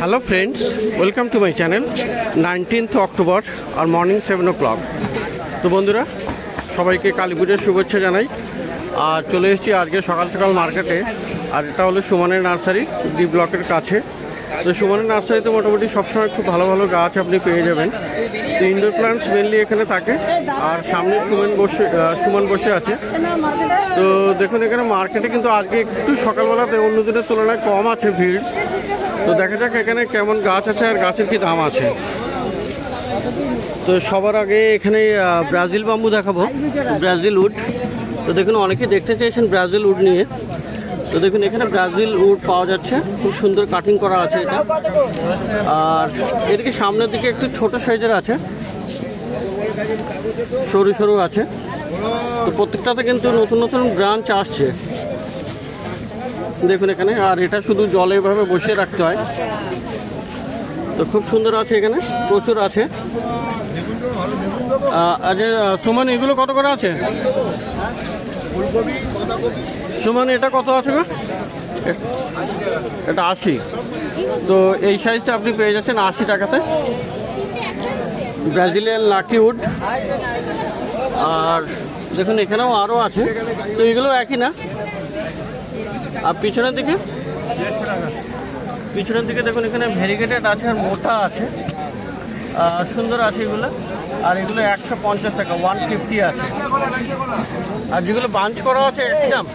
Hello friends, welcome to my channel. 19th October or morning 7 o'clock. তো বন্ধুরা সবাইকে কালী পূজার শুভেচ্ছা জানাই। আর চলে এসেছি আজকে সকাল সকাল মার্কেটে। আর এটা হলো সুমনের নার্সারি, ডি ব্লকের কাছে। তো সুমনের নার্সারিতে মোটামুটি সবসময় খুব ভালো ভালো গাছ আপনি পেয়ে যাবেন। তো ইনডোর প্ল্যান্টস মেনলি এখানে থাকে। আর সামনে সুমন বসে আছে। তো দেখুন এখানে মার্কেটে কিন্তু আজকে একটু সকালবেলাতে অন্য দিনের তুলনায় কম আছে ভিড়। তো দেখা যাক এখানে কেমন গাছ আছে আর গাছের কি দাম আছে। তো সবার আগে এখানে ব্রাজিল বাম্বু দেখাবো, ব্রাজিল উড। তো দেখুন অনেকে দেখতে চেয়েছেন ব্রাজিল উড নিয়ে। তো দেখুন এখানে ব্রাজিল উড পাওয়া যাচ্ছে, খুব সুন্দর কাটিং করা আছে এটা। আর এদিকে সামনের দিকে একটু ছোট সাইজের আছে, সরু সরু আছে। তো প্রত্যেকটাতে কিন্তু নতুন নতুন ব্রাঞ্চ আসছে দেখুন এখানে। আর এটা শুধু জলে এভাবে বসিয়ে রাখতে হয়। তো খুব সুন্দর আছে, এখানে প্রচুর আছে। আচ্ছা সুমন, এগুলো কত করে আছে? সুমন এটা কত আছে গো? এটা 80। তো এই সাইজটা আপনি পেয়ে যাচ্ছেন 80 টাকাতে, ব্রাজিলিয়ান লাকি উড। আর দেখুন এখানেও আরও আছে। তো এগুলো একই না? আর পিছনের দিকে দেখুন এখানে ভেরিগেটেড আছে আর মোটা আছে, সুন্দর আছে এগুলো। আর এগুলো 150 টাকা, 150 আছে। আর যেগুলো বাঞ্চ করা আছে একই দাম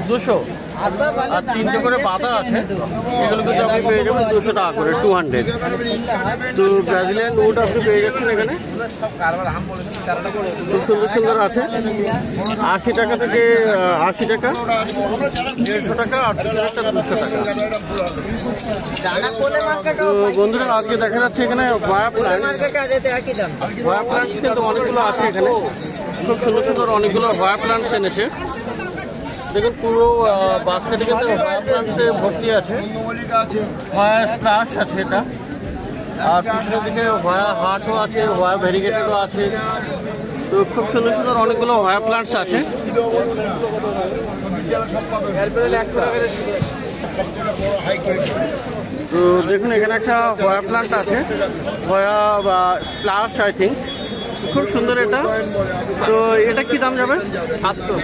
200। আর 300 করে পাতা আছে, এগুলো কিন্তু আপনি পেয়ে যাবেন 200 টাকা করে, 200। তো ব্রাজিলিয়ান উড আপনি পেয়ে যাচ্ছেন এখানে, খুব সুন্দর সুন্দর আছে। 80 টাকা থেকে 80 টাকা, 150 টাকা, আর 200 টাকা। তো বন্ধুরা আজকে দেখা যাচ্ছে এখানে ভয়া প্ল্যান্টস কিন্তু অনেকগুলো আছে এখানে, খুব সুন্দর সুন্দর অনেকগুলো ভয়া প্ল্যান্টস এনেছে। দেখুন পুরো বাস্কেটে কিন্তু ভয়া প্ল্যান্টসে ভর্তি আছে। ভয়া স্প্লাশ আছে এটা। আর পিছনের দিকে ভয়া হাটও আছে, ভয়া ভেরিগেটেডও আছে। তো খুব সুন্দর সুন্দর অনেকগুলো ভয়া প্ল্যান্টস আছে। তো দেখুন এখানে একটা ভয়া প্ল্যান্ট আছে, ভয়া বা স্প্লাশ আই থিঙ্ক, খুব সুন্দর এটা। তো এটা কি দাম যাবে? 700।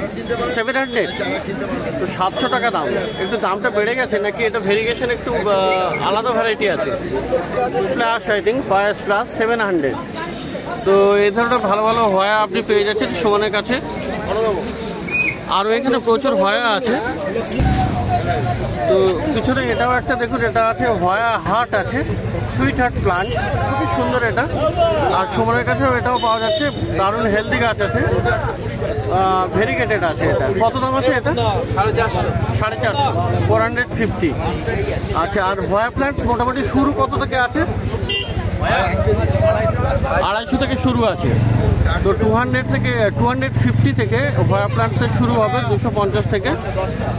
তো 700 টাকা দাম। একটু দামটা বেড়ে গেছে নাকি? এটা ভেরিগেশন একটু আলাদা ভ্যারাইটি আছে। স্প্লাশ আই থিঙ্ক, ভয়া স্প্লাশ 700। তো এই ধরনের ভালো ভালো ভয়া আপনি পেয়ে যাচ্ছেন সুমনের কাছে। আরও এখানে প্রচুর ভয়া আছে। তো পিছনে এটাও একটা দেখুন, এটা আছে ভয়া হার্ট আছে, সুইট হার্ট প্লান্ট, খুবই সুন্দর এটা। আর সুমনের কাছেও এটাও পাওয়া যাচ্ছে, দারুণ হেলদি গাছ আছে, ভেরিগেটেড আছে। এটা কত দাম আছে? এটা 450, 450। আচ্ছা, আর ভয়া প্ল্যান্টস মোটামুটি শুরু কত থেকে আছে? 250 থেকে শুরু আছে। তো 250 থেকে ভয়া প্ল্যান্টসের শুরু হবে, 250 থেকে।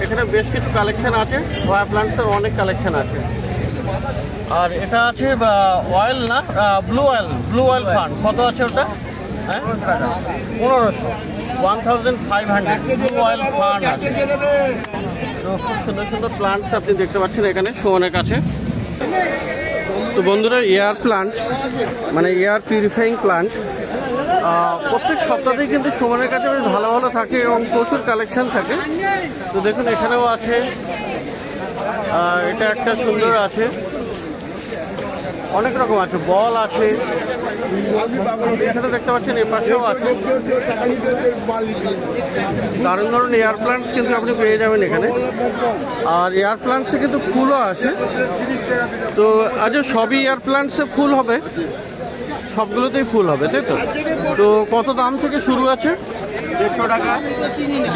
এখানে বেশ কিছু কালেকশন আছে, ভয়া প্ল্যান্টসের অনেক কালেকশন আছে। আর এটা আছে অয়েল না, ব্লু অয়েল ফান্ড, কত আছে ওটা? হ্যাঁ 1500, 1500 ব্লু অয়েল ফান্ড আছে। তো খুব সুন্দর সুন্দর প্ল্যান্টস আপনি দেখতে পাচ্ছেন এখানে সুমনের কাছে। তো বন্ধুরা এয়ার প্ল্যান্টস মানে এয়ার পিউরিফাইং প্ল্যান্ট প্রত্যেক সপ্তাহেই কিন্তু সুমনের কাছে বেশ ভালো ভালো থাকে এবং প্রচুর কালেকশন থাকে। তো দেখুন এখানেও আছে, এটা একটা সুন্দর আছে, অনেক রকম আছে, বল আছে, সেটা দেখতে পাচ্ছেন এ পাশেও আছে। দারুণ দারুণ এয়ার প্ল্যান্টস কিন্তু আপনি পেয়ে যাবেন এখানে। আর এয়ার প্ল্যান্টসে কিন্তু ফুলও আছে। তো আজ সবই এয়ার প্ল্যান্টসে ফুল হবে, সবগুলোতেই ফুল হবে, তাই তো? তো কত দাম থেকে শুরু আছে? 150 টাকা,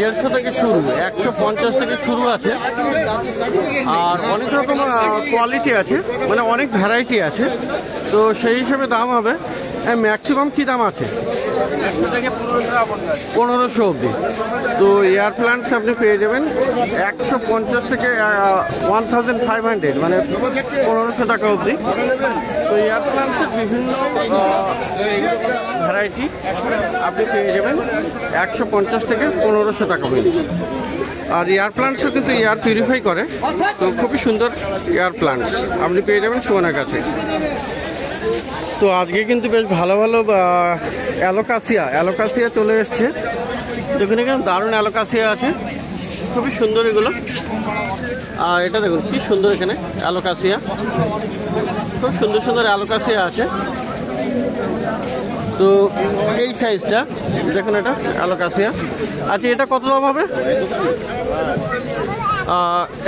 150 থেকে শুরু, 150 থেকে শুরু আছে। আর অনেক রকম কোয়ালিটি আছে, মানে অনেক ভ্যারাইটি আছে। তো সেই হিসেবে দাম হবে। ম্যাক্সিমাম কি দাম আছে? 1500 অবধি। তো এয়ার প্ল্যান্টস আপনি পেয়ে যাবেন 150 থেকে 1500, মানে 1500 টাকা অবধি। তো এয়ার প্ল্যান্টসের বিভিন্ন ভ্যারাইটি আপনি পেয়ে যাবেন 150 থেকে 1500 টাকা অবধি। আর এয়ার প্লান্টসও কিন্তু এয়ার পিউরিফাই করে, তো খুবই সুন্দর এয়ার প্লান্টস আপনি পেয়ে যাবেন সুমনের কাছে। তো আজকে কিন্তু বেশ ভালো ভালো অ্যালোকাসিয়া চলে এসছে। দেখুন এখানে দারুণ অ্যালোকাসিয়া আছে, খুবই সুন্দর এগুলো। আর এটা দেখুন কি সুন্দর, এখানে অ্যালোকাসিয়া, খুব সুন্দর সুন্দর অ্যালোকাসিয়া আছে। তো এই সাইজটা দেখুন, এটা অ্যালোকাসিয়া। আচ্ছা, এটা কত দাম হবে?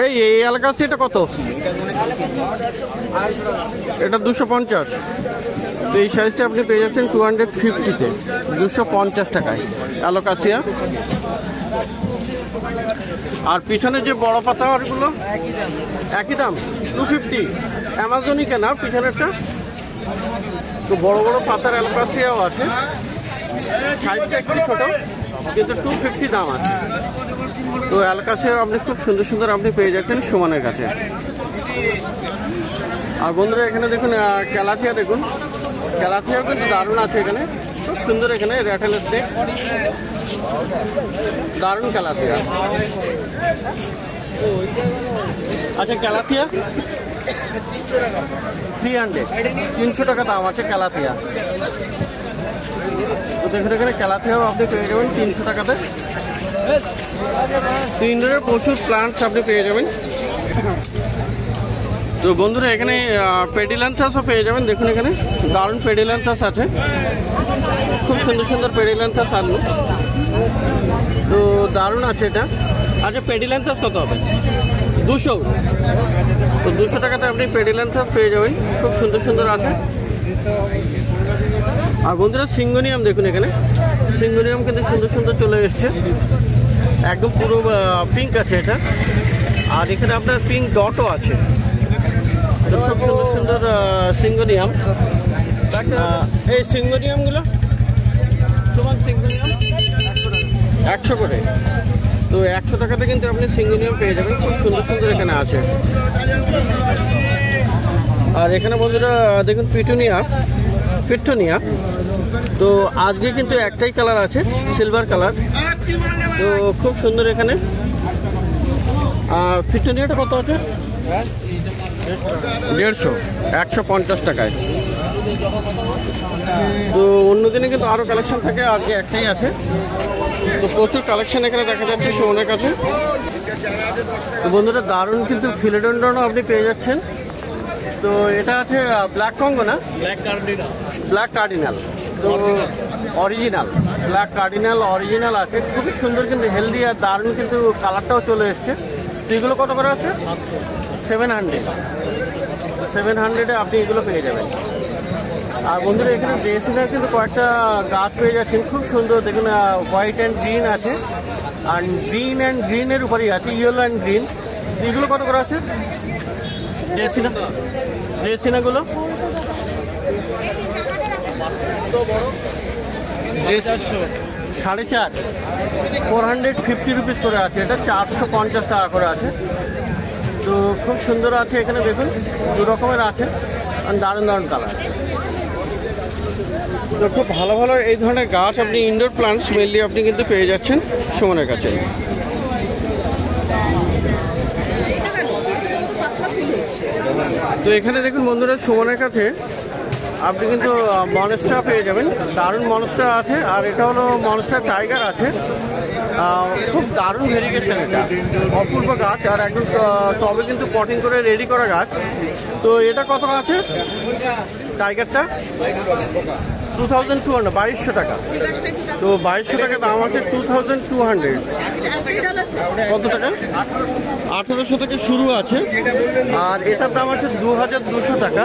এই অ্যালোকাসিয়াটা কত? এটা 250। তো এই সাইজটা আপনি পেয়ে যাচ্ছেন 250-তে, 250 টাকায় অ্যালোকাসিয়া। আর পিছনে যে বড় পাতাগুলো একই দাম, 250। অ্যামাজনই কেনা পিছনেরটা। তো বড় বড় পাতার অ্যালোকাসিয়াও আছে, সাইজটা একটু ছোট, কিন্তু 250 দাম আছে। তো অ্যালোকাসিয়া আপনি খুব সুন্দর সুন্দর আপনি পেয়ে যাচ্ছেন সুমনের কাছে। আর বন্ধুরা এখানে দেখুন ক্যালাথিয়া, দেখুন ক্যালাথিয়াও কিন্তু দারুণ আছে এখানে, খুব সুন্দর। এখানে র্যাটেল স্নেক, দারুণ ক্যালাথিয়া। আচ্ছা, ক্যালাথিয়া 300 টাকা দাম আছে ক্যালাথিয়া। তো দেখুন এখানে ক্যালাথিয়াও আপনি পেয়ে যাবেন 300 টাকাতে। তো ইনডোরের প্রচুর প্লান্টস আপনি পেয়ে যাবেন। তো বন্ধুরা এখানে পেডিল্যান্থাসও পেয়ে যাবেন। দেখুন এখানে দারুণ পেডিল্যান্থাস আছে, খুব সুন্দর সুন্দর পেডিল্যান্থাস আনলো। তো দারুণ আছে এটা। আচ্ছা, পেডিল্যান্থাস কত হবে? 200। তো 200 টাকাতে আপনি পেডিল্যান্থাস পেয়ে যাবেন, খুব সুন্দর সুন্দর আছে। আর বন্ধুরা সিঙ্গোনিয়াম দেখুন, এখানে সিঙ্গোনিয়াম কিন্তু সুন্দর সুন্দর চলে এসছে, একদম পুরো পিঙ্ক আছে এটা। আর এখানে আপনার পিঙ্ক ডটও আছে, খুব সুন্দর সুন্দর সিঙ্গোনিয়াম। এই সিঙ্গোনিয়ামগুলো সমান সিঙ্গোনিয়াম 100 করে। তো 100 টাকাতে কিন্তু আপনি সিঙ্গোনিয়াম পেয়ে যাবেন, খুব সুন্দর সুন্দর এখানে আছে। আর এখানে বন্ধুরা দেখুন পিটুনিয়া। তো আজকে কিন্তু একটাই কালার আছে, সিলভার কালার। তো খুব সুন্দর এখানে। আর পিটুনিয়াটা কত আছে? 150, 150 টাকায়। তো অন্যদিনে কিন্তু আরও কালেকশন থাকে, আজকে একটাই আছে। তো প্রচুর কালেকশন এখানে দেখা যাচ্ছে সুমনের কাছে। তো বন্ধুরা দারুণ কিন্তু ফিলোডেন্ড্রনও আপনি পেয়ে যাচ্ছেন। তো এটা আছে ব্ল্যাক কঙ্গো না, ব্ল্যাক কার্ডিনাল। তো অরিজিনাল ব্ল্যাক কার্ডিনাল অরিজিনাল আছে, খুবই সুন্দর কিন্তু হেলদি আর দারুণ কিন্তু কালারটাও চলে এসছে। তো এগুলো কত করে আছে? 700-এ আপনি এগুলো পেয়ে যাবেন। আর বন্ধুরা এখানে ড্রেসিংয়ের কিন্তু কয়েকটা গাছ পেয়ে যাচ্ছেন, খুব সুন্দর। দেখুন হোয়াইট অ্যান্ড গ্রিন আছে, আর গ্রিনের উপরেই আছে ইয়েলো অ্যান্ড গ্রিন। এগুলো কত করে আছে ড্রেসিনাগুলো? 4.5, 450 রুপিস করে আছে। এটা 450 টাকা করে আছে। তো খুব সুন্দর আছে এখানে, দেখুন 2 রকমের আছে, দারুণ দারুণ কালার। তো খুব ভালো ভালো এই ধরনের গাছ আপনি ইনডোর প্লান্টস মেনলি আপনি কিন্তু পেয়ে যাচ্ছেন সুমনের কাছে। তো এখানে দেখুন বন্ধুরা সুমনের কাছে আপনি কিন্তু মনস্টা পেয়ে যাবেন, দারুণ মনস্টা আছে। আর এটা হলো মনস্টা টাইগার আছে, খুব দারুণ ভেরিগেশন, এটা অপূর্ব গাছ। আর একদম টবে কিন্তু পটিং করে রেডি করা গাছ। তো এটা কত আছে টাইগারটা? 2200, 2200 টাকা। তো 2200 টাকা দাম আছে, 2200। কত টাকা? 1800 থেকে শুরু আছে। আর এটার দাম আছে 2200 টাকা।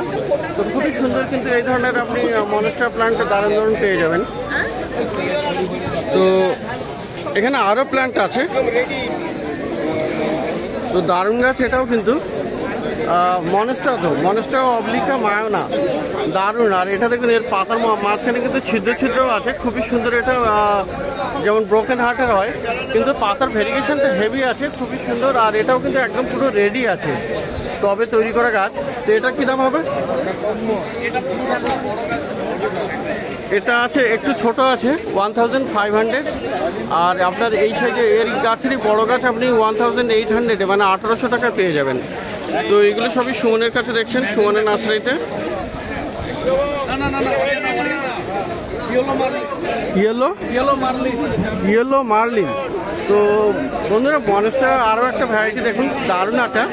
তো খুবই সুন্দর কিন্তু এই ধরনের আপনি মনস্টার প্ল্যান্টটা দারুণ দারুণ পেয়ে যাবেন। তো এখানে আরও প্ল্যান্ট আছে, তো দারুণ গাছ এটাও কিন্তু মনস্টা অবলিকা মায়োনা, দারুণ। আর এটা দেখুন এর পাতার মাঝখানে কিন্তু ছিদ্রও আছে, খুবই সুন্দর। এটা যেমন ব্রোকেন হার্টের হয়, কিন্তু পাতার ভেরিগেশনটা হেভি আছে, খুবই সুন্দর। আর এটাও কিন্তু একদম পুরো রেডি আছে, টবে তৈরি করা গাছ। তো এটা কি দাম হবে? এটা আছে একটু ছোট আছে 1500, আর আপনার এই সাইডে এর গাছেরই বড় গাছ আপনি 1800 মানে 1800 টাকা পেয়ে যাবেন। তো এগুলো সবই সুমনের কাছে দেখছেন, সুমনের নার্সারিতে। Yellow merlin. তো বন্ধুরা বনেসটা আরও একটা ভ্যারাইটি দেখুন, দারুণ একটা,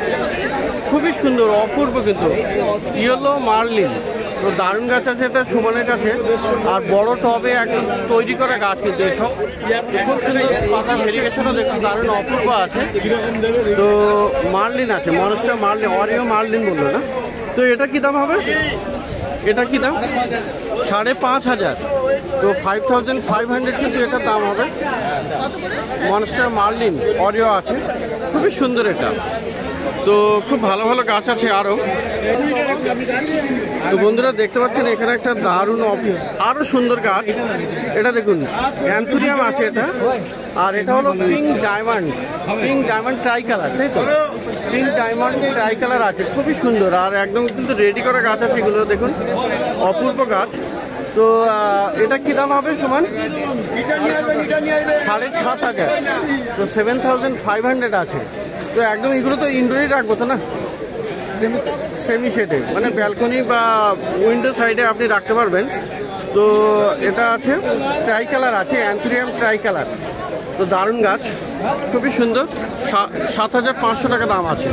খুবই সুন্দর অপূর্ব কিন্তু ইয়েলো মার্লিন। তো দারুণ গাছ আছে এটা সুমনের কাছে, আর বড় টবে একদম তৈরি করা গাছ কিন্তু এসব খুব সুন্দর পাতা ভেরিগেশনও দেখুন দারুণ অপূর্ব আছে। তো মার্লিন আছে, মনস্টার মার্লিন, অরিও মার্লিন বললো না। তো এটা কি দাম হবে? এটা কি দাম? 5500। তো 5500 কিন্তু এটার দাম হবে। মনস্টার মার্লিন অরিও আছে, খুবই সুন্দর এটা। তো খুব ভালো ভালো গাছ আছে আরও। তো বন্ধুরা দেখতে পাচ্ছেন এখানে একটা দারুণ আরও সুন্দর গাছ, এটা দেখুন অ্যান্থুরিয়াম আছে এটা, আর এটা হলো পিঙ্ক ডায়মন্ড ট্রাই কালার, তাই তো? পিঙ্ক ডায়মন্ড ট্রাই কালার আছে, খুবই সুন্দর, আর একদম কিন্তু রেডি করা গাছ আছে এগুলো দেখুন, অপূর্ব গাছ। তো এটা কি দাম হবে সুমন? 7500। তো 7500 আছে। তো একদম এগুলো তো ইনডোরেই রাখবো তো না, সেমি শেডে, মানে ব্যালকনি বা উইন্ডো সাইডে আপনি রাখতে পারবেন। তো এটা আছে ট্রাই কালার আছে, অ্যান্থুরিয়াম ট্রাই কালার। তো দারুণ গাছ, খুবই সুন্দর, 7500 টাকা দাম আছে।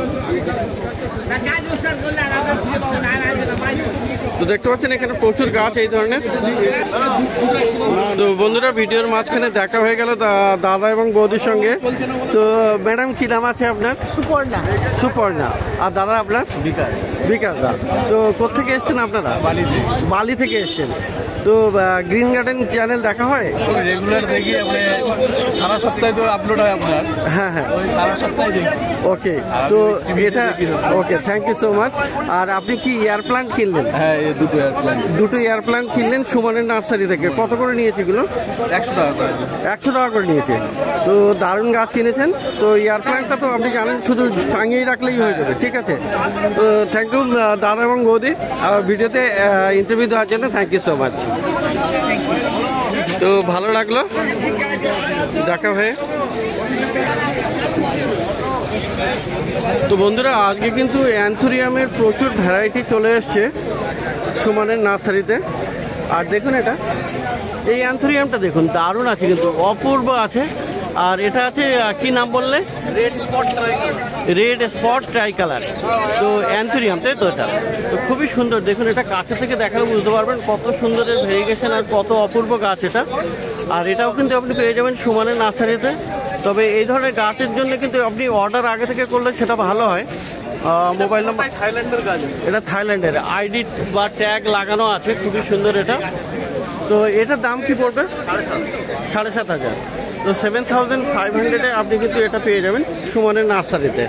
তো দেখতে পাচ্ছেন এখানে প্রচুর গাছ এই ধরনের। তো বন্ধুরা ভিডিওর মাঝখানে দেখা হয়ে গেল দাদা এবং বৌদির সঙ্গে। তো ম্যাডাম কি নাম আছে আপনার? সুপর্ণা। আর দাদা আপনার? বিকাশ দা। তো কোথেকে এসছেন আপনারা? বালি থেকে এসছেন। তো গ্রিন গার্ডেন চ্যানেল দেখা হয়? রেগুলার দেখি, সারা সপ্তাহে তো আপলোড হয় আপনার। হ্যাঁ, সারা সপ্তাহে দেখি। ওকে, তো এটা ওকে, থ্যাংক ইউ সো মাচ। আর আপনি কি এয়ার প্ল্যান্ট কিনলেন? হ্যাঁ, দুটো এয়ার প্ল্যান্ট কিনলেন সুমনের নার্সারি থেকে। কত করে নিয়েছে এগুলো? 100 টাকা করে। 100 টাকা করে নিয়েছে। তো দারুণ গাছ কিনেছেন। তো এয়ার প্ল্যান্টটা তো আপনি জানেন শুধু টাঙিয়ে রাখলেই হয়ে যাবে, ঠিক আছে? তো থ্যাংক ইউ দাদা এবং বৌদি, ভিডিওতে ইন্টারভিউ দেওয়ার জন্য থ্যাংক ইউ সো মাচ। তো ভালো লাগলো দেখা হয়ে। তো বন্ধুরা আজকে কিন্তু অ্যান্থুরিয়ামের প্রচুর ভ্যারাইটি চলে এসছে সুমনের নার্সারিতে। আর দেখুন এটা, এই অ্যান্থুরিয়ামটা দেখুন দারুণ আছে কিন্তু, অপূর্ব আছে। আর এটা আছে কি নাম বললে? Red spot try colour. তো অ্যান্থুরিয়াম, তাই তো? এটা তো খুবই সুন্দর, দেখুন এটা কাছে থেকে দেখালে বুঝতে পারবেন কত সুন্দর এর ভেরিগেশন আর কত অপূর্ব গাছ এটা। আর এটাও কিন্তু আপনি পেয়ে যাবেন সুমনের নার্সারিতে। তবে এই ধরনের গাছের জন্য কিন্তু আপনি অর্ডার আগে থেকে করলে সেটা ভালো হয়। মোবাইল নাম্বার, থাইল্যান্ডের গাছ, এটা থাইল্যান্ডের, আইডি বা ট্যাগ লাগানো আছে, খুবই সুন্দর এটা। তো এটার দাম কি পড়বে? 7500। তো 7500 আপনি কিন্তু এটা পেয়ে যাবেন সুমনের নার্সারিতে।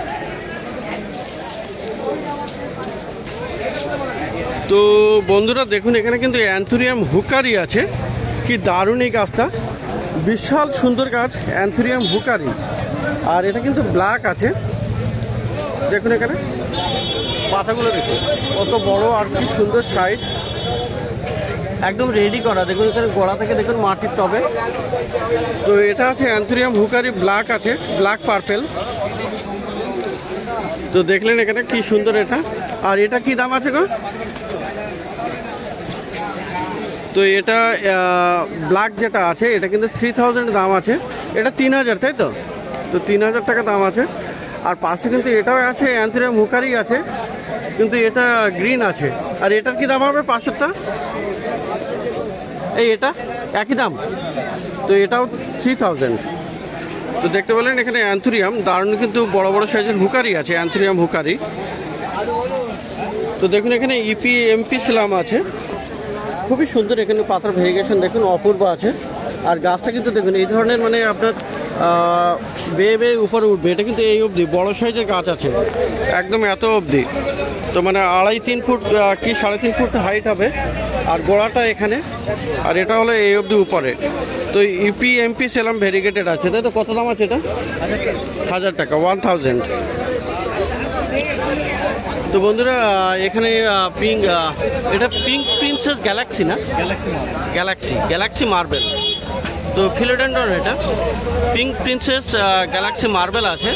তো বন্ধুরা দেখুন এখানে কিন্তু অ্যান্থুরিয়াম হুকারি আছে, কি দারুণ এই গাছটা, বিশাল সুন্দর গাছ অ্যান্থুরিয়াম হুকারি। আর এটা কিন্তু ব্ল্যাক আছে, দেখুন এখানে পাতাগুলো দেখুন কত বড় আর কি সুন্দর সাইজ, একদম রেডি করা। দেখুন এখানে গোড়া থেকে দেখুন মাটির টবে। তো এটা আছে অ্যান্থুরিয়াম হুকারি, ব্ল্যাক আছে, ব্ল্যাক পার্পেল। তো দেখলেন এখানে কি সুন্দর এটা। আর এটা কি দাম আছে গো? তো এটা ব্ল্যাক যেটা আছে এটা কিন্তু 3000 দাম আছে, এটা 3000, তাই তো? তো 3000 টাকা দাম আছে। আর পাশে কিন্তু এটাও আছে অ্যান্থুরিয়াম হুকারি আছে, কিন্তু এটা গ্রিন আছে। আর এটার কি দাম হবে? 500টা। এই এটা একই দাম, তো এটাও 3000। তো দেখতে পেলেন এখানে অ্যান্থুরিয়াম দারুণ কিন্তু বড় বড় সাইজের হুকারি আছে, অ্যান্থুরিয়াম হুকারি। তো দেখুন এখানে ইপি এমপি সিলাম আছে, খুবই সুন্দর। এখানে পাতার ভেরিগেশন দেখুন অপূর্ব আছে। আর গাছটা কিন্তু দেখুন এই ধরনের, মানে আপনার বেয়ে বেয়ে উপরে উঠবে, এটা কিন্তু এই অবধি বড় সাইজের গাছ আছে, একদম এত অবধি। তো মানে 2.5-3 ফুট কি 3.5 ফুট হাইট হবে। আর গোড়াটা এখানে, আর এটা হলো এই অবধি উপরে। তো ইপি এমপি সেলাম ভেরিগেটেড আছে, তাই তো? কত দাম আছে এটা? 1000 টাকা, 1000। তো বন্ধুরা এখানে পিঙ্ক, এটা পিঙ্ক প্রিন্সেস গ্যালাক্সি না? Galaxy marble. তো ফিলোডেন্ড্রন, এটা পিঙ্ক প্রিন্সেস গ্যালাক্সি মার্বেল আছে।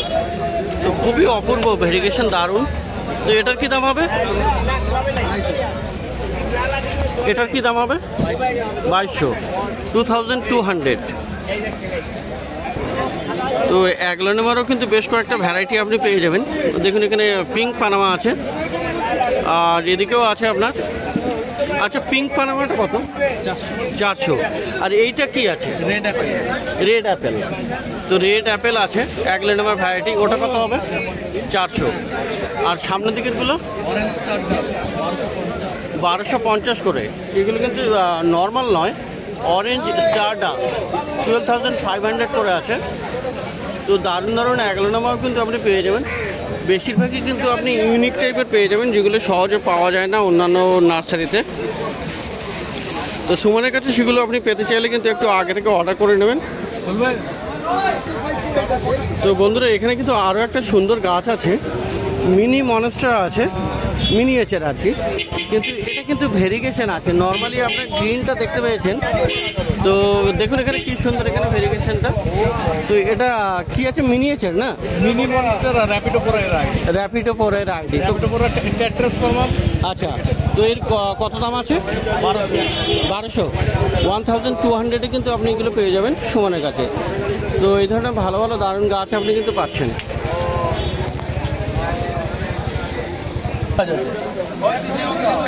তো খুবই অপূর্ব, ভেরিগেশন দারুণ। তো এটার কি দাম হবে? এটার কি দাম হবে? 2200, 2200। তো অ্যাগলোনেমারও কিন্তু বেশ কয়েকটা ভ্যারাইটি আপনি পেয়ে যাবেন। দেখুন এখানে পিঙ্ক পানামা আছে, আর এদিকেও আছে আপনার। আচ্ছা, পিঙ্ক পানামাটা কত? 400। আর এইটা কি আছে? Red Apple. তো রেড অ্যাপেল আছে অ্যাগলোনেমার ভ্যারাইটি, ওটা কত হবে? 400। আর সামনের দিকেরগুলো 1250 করে। এগুলো কিন্তু নর্মাল নয়, অরেঞ্জ স্টার ডাস্ট 12,500 করে আছে। তো দারুণ দারুণ অ্যাগলোনেমাও কিন্তু আপনি পেয়ে যাবেন। বেশিরভাগই কিন্তু আপনি ইউনিক টাইপের পেয়ে যাবেন, যেগুলো সহজে পাওয়া যায় না অন্যান্য নার্সারিতে। তো সুমনের কাছে সেগুলো আপনি পেতে চাইলে কিন্তু একটু আগে থেকে অর্ডার করে নেবেন। তো বন্ধুরা এখানে কিন্তু আরও একটা সুন্দর গাছ আছে, মিনি মনস্টার আছে, মিনিয়েচার আর কি, কিন্তু এটা কিন্তু ভেরিগেশন আছে। নর্মালি আপনার গ্রিনটা দেখতে পেয়েছেন, তো দেখুন এখানে কি সুন্দর এখানে ভেরিগেশনটা। তো এটা কি আছে? মিনিয়েচার না? মিনি মনস্টার আর র্যাপিডো ফোরের আইডি। আচ্ছা, তো এর কত দাম আছে? 1200, 1200 কিন্তু আপনি এগুলো পেয়ে যাবেন সুমনের কাছে। তো এই ধরনের ভালো ভালো দারুণ গাছ আপনি কিন্তু পাচ্ছেন।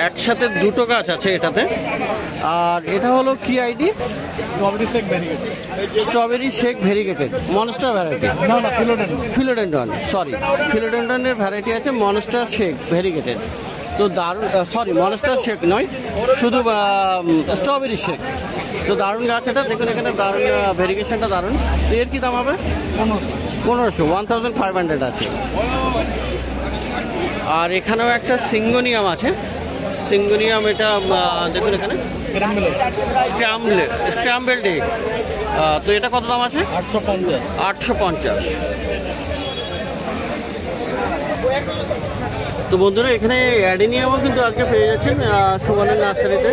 একসাথে দুটো গাছ আছে এটাতে। আর এটা হলো কি ID? Strawberry shake variegated monster variety. Philodendron, sorry, ফিলোডেন্ড্রনের ভ্যারাইটি আছে মনস্টার শেক ভেরিগেটেড। তো দারুণ, সরি মনস্টার শেক নয়, শুধু স্ট্রবেরি শেক। তো দারুণ গাছ এটা, দেখুন এখানে দারুণ ভেরিগেশনটা দারুণ। তো এর কি দাম হবে? 1500, 1500 আছে। আর এখানেও একটা সিঙ্গোনিয়াম আছে, সিঙ্গোনিয়াম। এটা দেখুন এখানে স্ক্র্যাম্বলড এগ। তো এটা কত দাম আছে? 850। তো বন্ধুরা এখানে অ্যাডেনিয়ামও কিন্তু আজকে পেয়ে যাচ্ছেন সুমনের নার্সারিতে।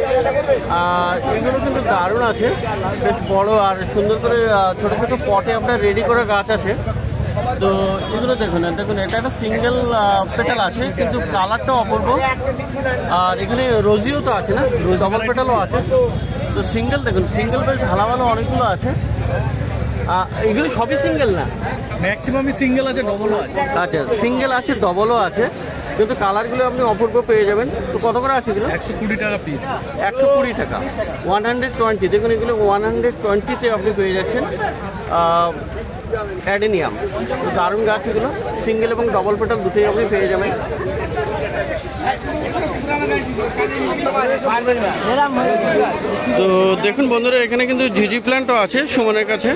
আর এগুলো কিন্তু দারুণ আছে, বেশ বড় আর সুন্দর করে ছোট ছোট পটে আপনার রেডি করা গাছ আছে। তো এগুলো দেখুন, দেখুন এটা একটা সিঙ্গেল পেটাল আছে, কিন্তু কালারটা অপূর্ব। আর এখানে রোজিও তো আছে না, ডবল পেটালও আছে। তো সিঙ্গেল দেখুন, সিঙ্গেল বেশ ভালো ভালো অনেকগুলো আছে। এগুলো সবই সিঙ্গেল না? ম্যাক্সিমামই সিঙ্গেল আছে, ডবলও আছে। আচ্ছা, সিঙ্গেল আছে, ডবলও আছে, কিন্তু কালারগুলো আপনি অপূর্ব পেয়ে যাবেন। তো কত করে আছে এগুলো? 120 টাকা পিস। 120 টাকা, 120। দেখুন এগুলো 120-তে আপনি পেয়ে যাচ্ছেন অ্যাডেনিয়াম। তো দারুণ গাছ এগুলো, সিঙ্গেল এবং ডবল পেটাল দুটোই আপনি পেয়ে যাবেন। তো দেখুন বন্ধুরা এখানে কিন্তু জিজি প্ল্যান্টও আছে সুমনের কাছে।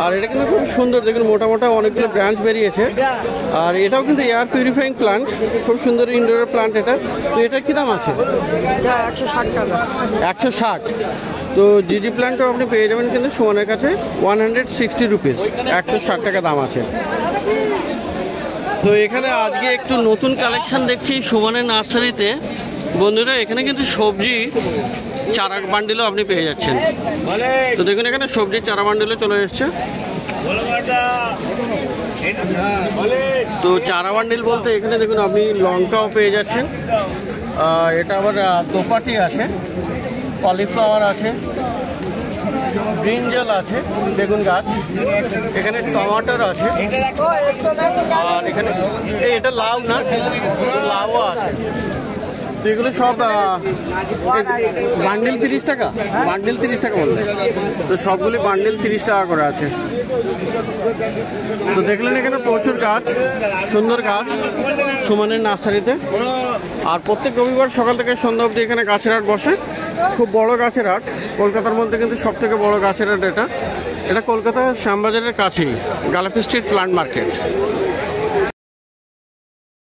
আর এটা কিন্তু খুব সুন্দর, দেখুন মোটা মোটা অনেকগুলো ব্রাঞ্চ বেরিয়েছে। আর এটাও কিন্তু এয়ার পিউরিফাইং প্ল্যান্ট, খুব সুন্দর ইনডোর প্ল্যান্ট এটা। তো এটার কি দাম আছে? 160 টাকা। 160। তো জিজি প্ল্যান্টও আপনি পেয়ে যাবেন কিন্তু সুমনের কাছে 160 রুপিস, 160 টাকা দাম আছে। তো এখানে আজকে একটু নতুন কালেকশন দেখছি সুমনের নার্সারিতে বন্ধুরা। এখানে কিন্তু সবজি চারা বান্ডিলও আপনি পেয়ে যাচ্ছেন। তো দেখুন এখানে সবজির চারা বান্ডিলও চলে এসছে। তো চারা বান্ডিল বলতে এখানে দেখুন আপনি লঙ্কাও পেয়ে যাচ্ছেন। এটা আবার দোপাটি আছে, কলিফ্লাওয়ার আছে, ব্রিঞ্জাল আছে, বেগুন গাছ, এখানে টমাটোর আছে। আর এখানে এটা লাউ না, লাউও আছে। তো এগুলো সব বান্ডিল 30 টাকা, বান্ডিল 30 টাকা বলতে। তো সবগুলি বান্ডিল 30 টাকা করে আছে। তো দেখলেন এখানে প্রচুর গাছ, সুন্দর গাছ সুমনের নার্সারিতে। আর প্রত্যেক রবিবার সকাল থেকে সন্ধ্যা অবধি এখানে গাছের হাট বসে, খুব বড় গাছের হাট। কলকাতার মধ্যে কিন্তু সব থেকে বড় গাছের হাট এটা। এটা কলকাতার শ্যামবাজারের কাছেই, গালাপি স্ট্রিট প্লান্ট মার্কেট।